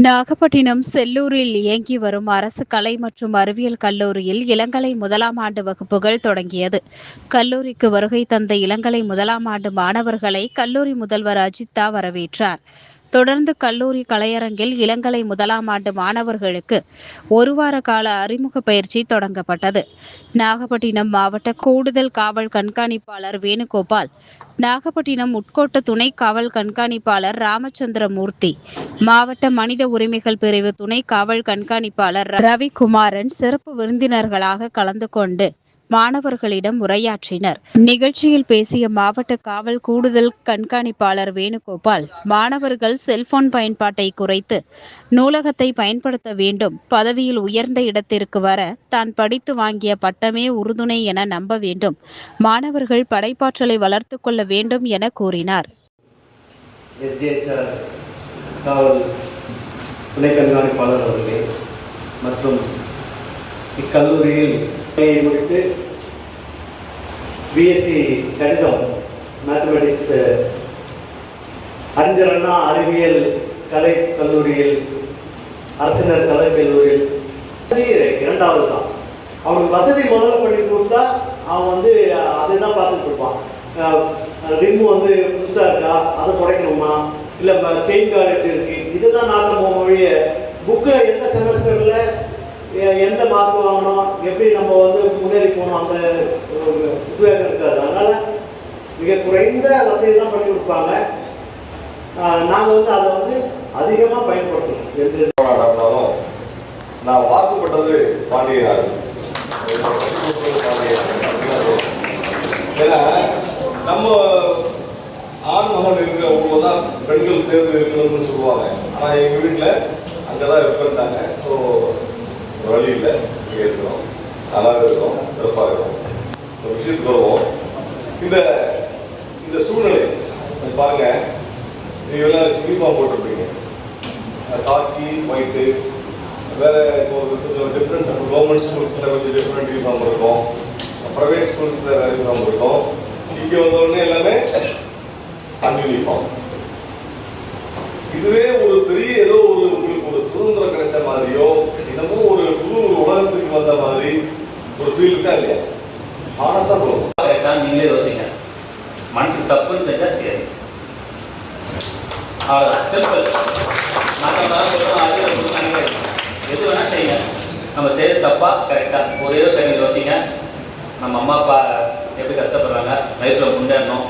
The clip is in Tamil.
நாகப்பட்டினம் செல்லூரில் இயங்கி வரும் அரசு கலை மற்றும் அறிவியல் கல்லூரியில் இளங்கலை முதலாம் ஆண்டு வகுப்புகள் தொடங்கியது. கல்லூரிக்கு வருகை தந்த இளங்கலை முதலாம் ஆண்டு மாணவர்களை கல்லூரி முதல்வர் அஜித்தா வரவேற்றார். தொடர்ந்து கல்லூரி கலையரங்கில் இளங்கலை முதலாம் ஆண்டு மாணவர்களுக்கு ஒரு வார கால அறிமுக பயிற்சி தொடங்கப்பட்டது. நாகப்பட்டினம் மாவட்ட கூடுதல் காவல் கண்காணிப்பாளர் வேணுகோபால், நாகப்பட்டினம் உட்கோட்ட துணை காவல் கண்காணிப்பாளர் ராமச்சந்திரமூர்த்தி, மாவட்ட மனித உரிமைகள் பிரிவு துணை காவல் கண்காணிப்பாளர் ரவிக்குமாரன் சிறப்பு விருந்தினர்களாக கலந்து கொண்டு மாணவர்களிடம் உரையாற்றினர். நிகழ்ச்சியில் பேசிய மாவட்ட காவல் கூடுதல் கண்காணிப்பாளர் வேணுகோபால், மாணவர்கள் செல்போன் பயன்பாட்டை குறைத்து நூலகத்தை பயன்படுத்த வேண்டும். பதவியில் உயர்ந்த இடத்திற்கு வர தான் படித்து வாங்கிய பட்டமே உறுதுணை என நம்ப வேண்டும். மாணவர்கள் படைப்பாற்றலை வளர்த்துக் கொள்ள வேண்டும் என கூறினார். காவல் துணை கண்காணிப்பாளர் அவர்களே மற்றும் இக்கல்லூரியில் முடித்து பிஎஸ்சி கணிதம் மேத்தமெட்டிக்ஸ் அறிஞர் அண்ணா அறிவியல் கலை கல்லூரியில் அரசினர் கலை கல்லூரியில் இரண்டாவது தான். அவனுக்கு வசதி முதல்ல பண்ணி கொடுத்தா அவன் அதை தான் பார்த்துட்டு இருப்பான். ரிம்மு புதுசாக இருக்கா, அதை குறைக்கணுமா, இல்லை செயின் கார்டு இருக்கு, இதுதான் நாட்டம் மொழிய புக்கு எந்த செமஸ்டரில் எந்த மார்க் வாங்கணும், எப்படி நம்ம முன்னேறி போகணும், அந்த உத்வேகம் இருக்காது. அதனால் மிக குறைந்த வசதி தான் பண்ணி கொடுப்பாங்க. நாங்கள் அதை அதிகமாக பயன்படுத்தணும். நான் வாக்குப்பட்டது பாண்டியனார். ஏன்னா நம்ம ஆண் மகன் இருக்கிற ஊரில் தான் பெண்கள் சேர்ந்து இருக்கணும்னு சொல்லுவாங்க. ஆனால் எங்கள் வீட்டில் அங்கே தான் இருப்பேன்ட்டாங்க. ஸோ வழியில் இங்கே இருக்கிறோம், நல்லா இருக்கிறோம், சிறப்பாக இருக்கிறோம். ஒரு விஷயத்துக்கு வருவோம். இந்த சூழ்நிலை பாருங்க, நீங்கள் எல்லாம் யூனிஃபார்ம் போட்டிருப்பீங்க, காக்கி ஒயிட்டு, வேற கொஞ்சம் டிஃப்ரெண்ட். கவர்மெண்ட் ஸ்கூல்ஸில் கொஞ்சம் டிஃப்ரெண்ட் யூனிஃபார்ம் இருக்கும், ப்ரைவேட் ஸ்கூல்ஸில் வேறு யூனிஃபார்ம் இருக்கும். இங்கே வந்தோடனே எல்லாமே அன்யூனிஃபார்ம். இதுவே ஒரு பெரிய ஏதோ உங்களுக்கு ஒரு சுதந்திரம் கிடைச்ச மாதிரியோ, இன்னமும் ஒரு புது ஒரு உலகத்துக்கு வந்த மாதிரி ஒரு ஃபீல் இருக்கா இல்லையா? ஆனஸ்டா சொல்லுவோம். நீங்களே யோசிங்க, மனசுக்கு தப்புன்னு தெரிஞ்சா சரி, அவ்வளோதான். எது வேணா செய்யுங்க. நம்ம செய்யறது தப்பா கரெக்டா ஒரே சரி யோசிங்க. நம்ம அம்மா அப்பா எப்படி கஷ்டப்படுறாங்க, லைஃப்ல முன்னேறணும்.